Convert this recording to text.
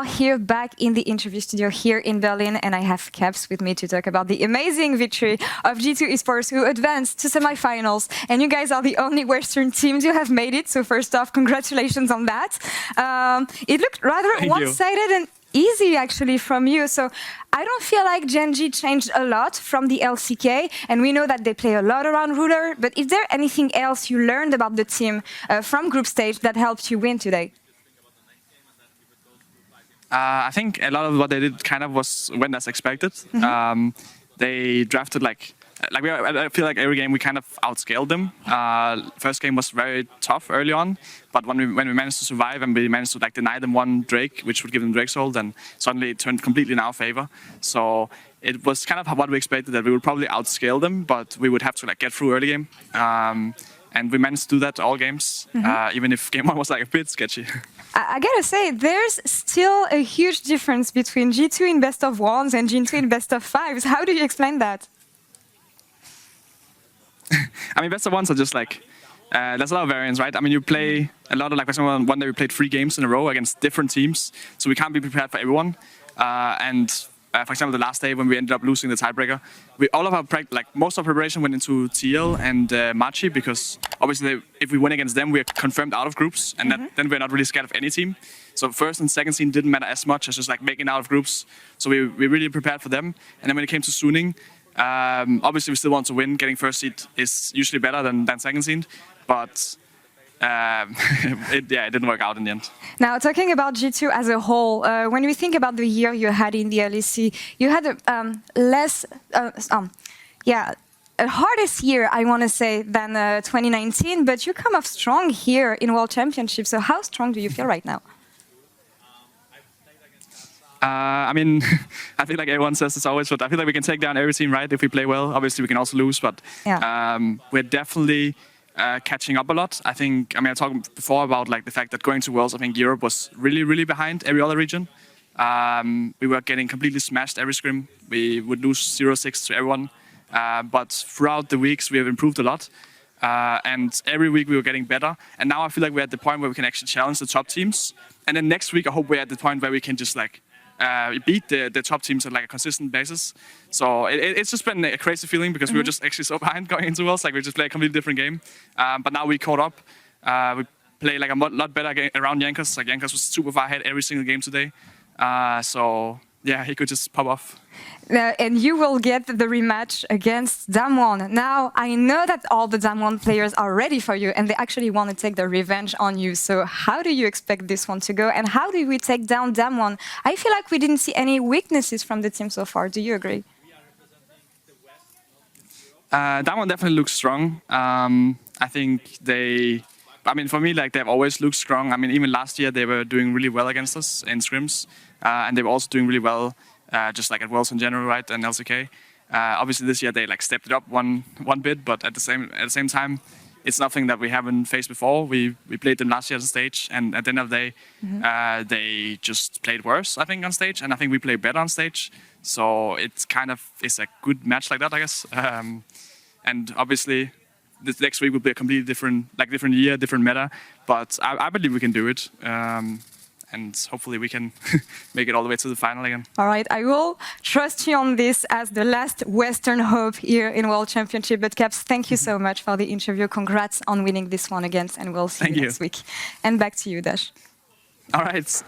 Here back in the interview studio here in Berlin, and I have Caps with me to talk about the amazing victory of G2 Esports, who advanced to semifinals. And you guys are the only Western teams who have made it. So first off, congratulations on that. It looked rather one-sided and easy actually from you. So I don't feel like Gen.G changed a lot from the LCK, and we know that they play a lot around Ruler. But is there anything else you learned about the team from group stage that helped you win today? I think a lot of what they did kind of went as expected. They drafted I feel like every game we kind of outscaled them. First game was very tough early on, but when we managed to survive and we managed to deny them one Drake, which would give them Drake's hold, then suddenly it turned completely in our favor. So it was kind of what we expected, that we would probably outscale them, but we would have to get through early game. And we managed to do that all games, even if game one was a bit sketchy. I gotta say, there's still a huge difference between G2 in best of ones and G2 in best of fives. How do you explain that? I mean, best of ones are just there's a lot of variance, right? I mean, you play a lot of, for example, one day we played 3 games in a row against different teams, so we can't be prepared for everyone. For example, the last day when we ended up losing the tiebreaker, most of our preparation went into TL and Machi, because obviously if we win against them, we're confirmed out of groups, and then we're not really scared of any team. So first and second seed didn't matter as much as just making out of groups. So we really prepared for them. And then when it came to Suning, obviously we still want to win. Getting first seed is usually better than second seed, but it didn't work out in the end. Now, talking about G2 as a whole, when we think about the year you had in the LEC, you had a hardest year, I want to say, than 2019, but you come off strong here in World Championship. So how strong do you feel right now? I mean, I feel like everyone says this always, but I feel like we can take down every team, right, if we play well. Obviously, we can also lose, but we're definitely catching up a lot. I talked before about the fact that going to Worlds, I think Europe was really, really behind every other region. We were getting completely smashed every scrim. We would lose 0-6 to everyone. But throughout the weeks, we have improved a lot. And every week we were getting better. And now I feel like we're at the point where we can actually challenge the top teams. And then next week, I hope we're at the point where we can just beat the top teams on a consistent basis. So it's just been a crazy feeling, because we were just actually so behind going into Worlds. We just play a completely different game. But now we caught up. We play a lot better game around Jankos. Jankos was super far ahead every single game today. So yeah, he could just pop off. And you will get the rematch against Damwon. Now, I know that all the Damwon players are ready for you, and they actually want to take their revenge on you. So how do you expect this one to go, and how do we take down Damwon? I feel like we didn't see any weaknesses from the team so far. Do you agree? Damwon definitely looks strong. I think for me, they've always looked strong. I mean, even last year, they were doing really well against us in scrims. And they were also doing really well, just at Worlds in general, right, and LCK. Obviously, this year they stepped it up one bit, but at the same time, it's nothing that we haven't faced before. We played them last year on stage, and at the end of the day, they just played worse, I think, on stage, and I think we played better on stage. So it's a good match like that, I guess. And obviously, this next week will be a completely different year, different meta. But I believe we can do it. And hopefully we can make it all the way to the final again. All right, I will trust you on this as the last Western hope here in World Championship. But Caps, thank you so much for the interview. Congrats on winning this one again, and we'll see you next week. And back to you, Dash. All right.